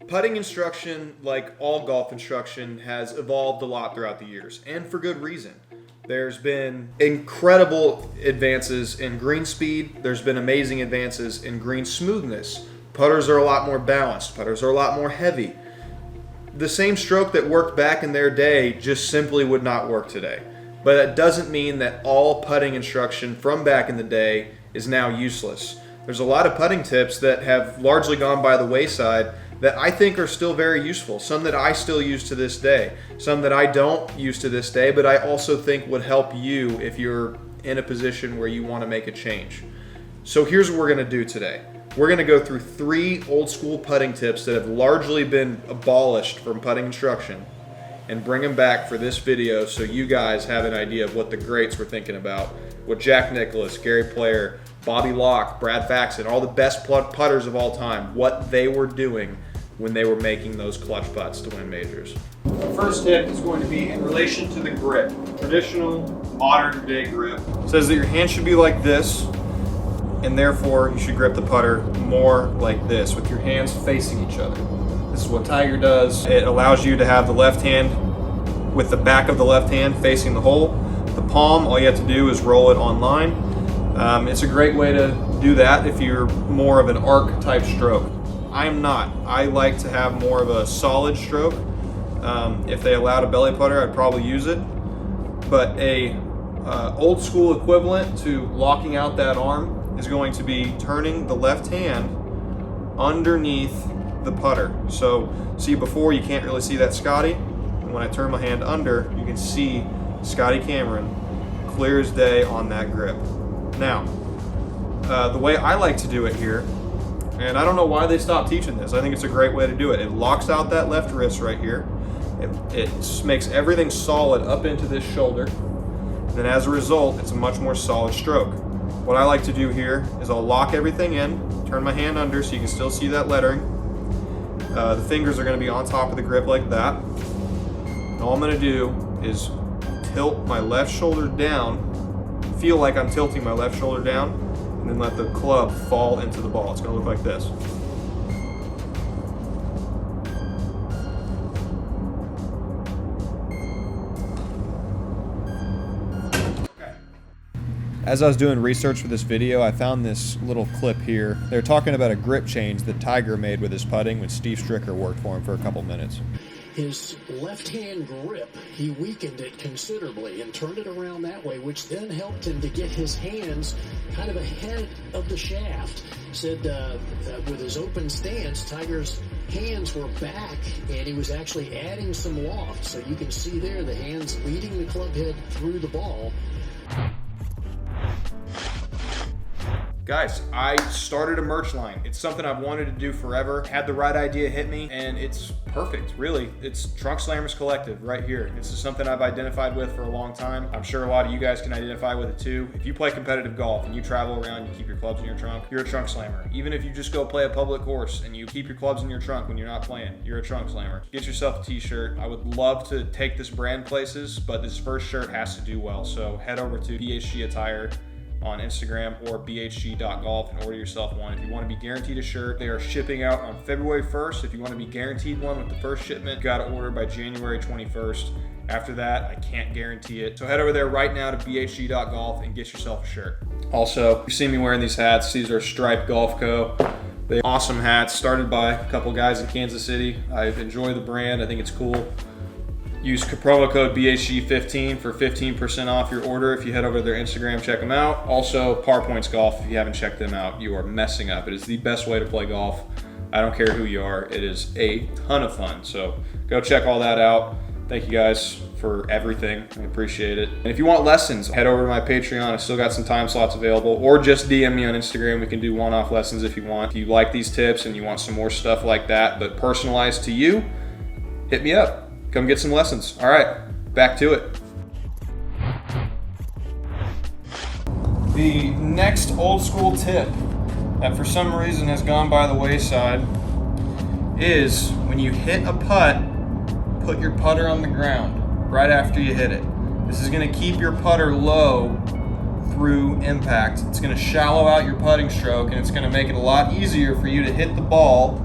Putting instruction, like all golf instruction, has evolved a lot throughout the years, and for good reason. There's been incredible advances in green speed. There's been amazing advances in green smoothness. Putters are a lot more balanced. Putters are a lot more heavy. The same stroke that worked back in their day just simply would not work today. But that doesn't mean that all putting instruction from back in the day is now useless. There's a lot of putting tips that have largely gone by the wayside that I think are still very useful. Some that I still use to this day. Some that I don't use to this day, but I also think would help you if you're in a position where you want to make a change. So here's what we're going to do today. We're going to go through 3 old school putting tips that have largely been abolished from putting instruction and bring them back for this video so you guys have an idea of what the greats were thinking about. What Jack Nicklaus, Gary Player, Bobby Locke, Brad Faxon, all the best putters of all time, what they were doing when they were making those clutch putts to win majors. The first tip is going to be in relation to the grip. Traditional, modern day grip. It says that your hand should be like this, and therefore you should grip the putter more like this, with your hands facing each other. This is what Tiger does. It allows you to have the left hand with the back of the left hand facing the hole. The palm, all you have to do is roll it on line. It's a great way to do that if you're more of an arc type stroke. I'm not. I like to have more of a solid stroke. If they allowed a belly putter, I'd probably use it. But a old school equivalent to locking out that arm is going to be turning the left hand underneath the putter. So see, before you can't really see that Scotty, and when I turn my hand under, you can see Scotty Cameron clear as day on that grip. Now, the way I like to do it here, and I don't know why they stopped teaching this. I think it's a great way to do it. It locks out that left wrist right here. It makes everything solid up into this shoulder. Then as a result, it's a much more solid stroke. What I like to do here is I'll lock everything in, turn my hand under so you can still see that lettering. The fingers are going to be on top of the grip like that. And all I'm going to do is tilt my left shoulder down, feel like I'm tilting my left shoulder down, and then let the club fall into the ball. It's going to look like this. As I was doing research for this video, I found this little clip here. They're talking about a grip change that Tiger made with his putting when Steve Stricker worked for him for a couple minutes. His left-hand grip, he weakened it considerably and turned it around that way, which then helped him to get his hands kind of ahead of the shaft. Said with his open stance, Tiger's hands were back, and he was actually adding some loft. So you can see there the hands leading the club head through the ball. Guys, I started a merch line. It's something I've wanted to do forever. Had the right idea hit me, and it's perfect, really. It's Trunk Slammers Collective right here. This is something I've identified with for a long time. I'm sure a lot of you guys can identify with it too. If you play competitive golf and you travel around, you keep your clubs in your trunk, you're a trunk slammer. Even if you just go play a public course and you keep your clubs in your trunk when you're not playing, you're a trunk slammer. Get yourself a t-shirt. I would love to take this brand places, but this first shirt has to do well. So head over to BHG Attire on Instagram or bhg.golf and order yourself one. If you want to be guaranteed a shirt, they are shipping out on February 1st. If you want to be guaranteed one with the first shipment, you got to order by January 21st. After that, I can't guarantee it. So head over there right now to bhg.golf and get yourself a shirt. Also, you see me wearing these hats. These are Stripe Golf Co. They're awesome hats, started by a couple guys in Kansas City. I enjoy the brand. I think it's cool. Use promo code BHG15 for 15% off your order if you head over to their Instagram, check them out. Also, Par Points Golf, if you haven't checked them out, you are messing up. It is the best way to play golf. I don't care who you are. It is a ton of fun. So go check all that out. Thank you guys for everything. I appreciate it. And if you want lessons, head over to my Patreon. I still got some time slots available, or just DM me on Instagram. We can do one-off lessons if you want. If you like these tips and you want some more stuff like that, but personalized to you, hit me up. Come get some lessons. All right, back to it. The next old school tip that for some reason has gone by the wayside is when you hit a putt, put your putter on the ground right after you hit it. This is going to keep your putter low through impact. It's going to shallow out your putting stroke, and it's going to make it a lot easier for you to hit the ball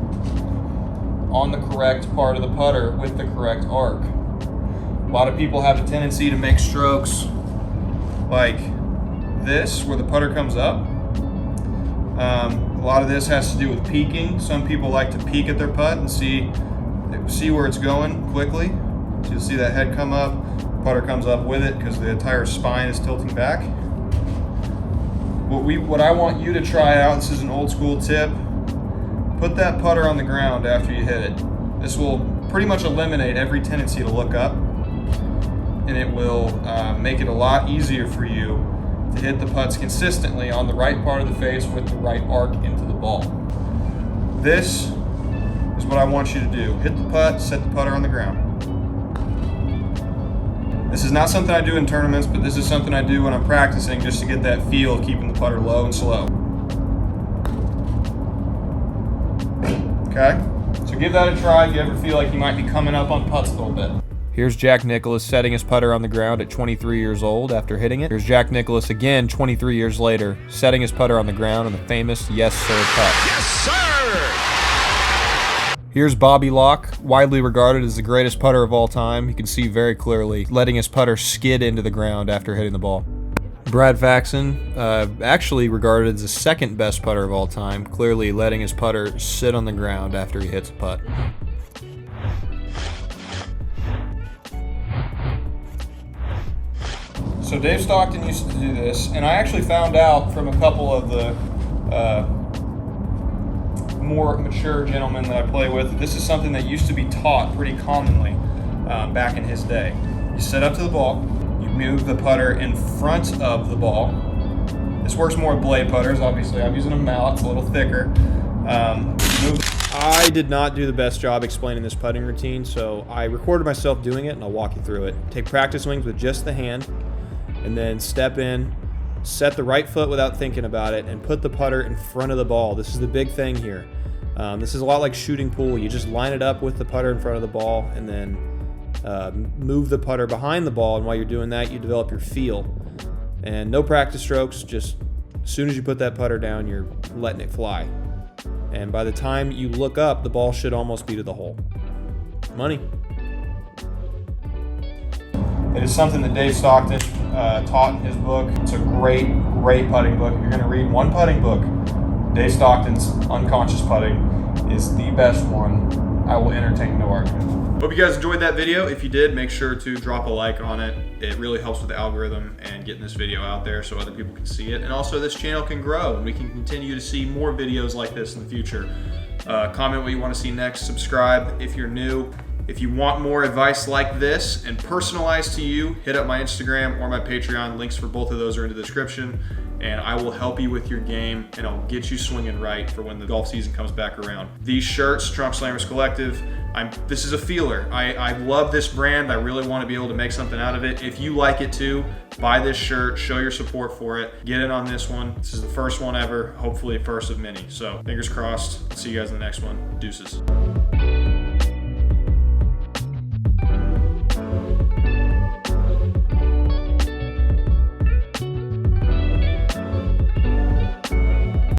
on the correct part of the putter with the correct arc. A lot of people have a tendency to make strokes like this, where the putter comes up. A lot of this has to do with peeking. Some people like to peek at their putt and see where it's going quickly. So you'll see that head come up, putter comes up with it because the entire spine is tilting back. What I want you to try out, this is an old school tip, put that putter on the ground after you hit it. This will pretty much eliminate every tendency to look up, and it will make it a lot easier for you to hit the putts consistently on the right part of the face with the right arc into the ball. This is what I want you to do. Hit the putt, set the putter on the ground. This is not something I do in tournaments, but this is something I do when I'm practicing just to get that feel of keeping the putter low and slow. Okay? So give that a try if you ever feel like you might be coming up on putts a little bit. Here's Jack Nicklaus setting his putter on the ground at 23 years old after hitting it. Here's Jack Nicklaus again 23 years later, setting his putter on the ground on the famous Yes Sir putt. Yes, sir! Here's Bobby Locke, widely regarded as the greatest putter of all time. You can see very clearly, letting his putter skid into the ground after hitting the ball. Brad Faxon, actually regarded as the second best putter of all time, clearly letting his putter sit on the ground after he hits a putt. So Dave Stockton used to do this, and I actually found out from a couple of the more mature gentlemen that I play with, this is something that used to be taught pretty commonly back in his day. You set up to the ball, you move the putter in front of the ball. This works more with blade putters, obviously. I'm using a mallet, it's a little thicker. I did not do the best job explaining this putting routine, so I recorded myself doing it, and I'll walk you through it. Take practice swings with just the hand, and then step in, set the right foot without thinking about it, and put the putter in front of the ball. This is the big thing here. This is a lot like shooting pool. You just line it up with the putter in front of the ball, and then move the putter behind the ball, and while you're doing that, you develop your feel. And no practice strokes, just as soon as you put that putter down, you're letting it fly. And by the time you look up, the ball should almost be to the hole. Money. It is something that Dave Stockton taught in his book. It's a great, great putting book. If you're going to read one putting book, Dave Stockton's Unconscious Putting is the best one. I will entertain no argument. Hope you guys enjoyed that video. If you did, make sure to drop a like on it. It really helps with the algorithm and getting this video out there so other people can see it. And also this channel can grow and we can continue to see more videos like this in the future. Comment what you want to see next. Subscribe if you're new. If you want more advice like this and personalized to you, hit up my Instagram or my Patreon. Links for both of those are in the description. And I will help you with your game, and I'll get you swinging right for when the golf season comes back around. These shirts, Trunk Slammers Collective, this is a feeler. I love this brand. I really want to be able to make something out of it. If you like it too, buy this shirt, show your support for it. Get in on this one. This is the first one ever, hopefully first of many. So fingers crossed. See you guys in the next one. Deuces.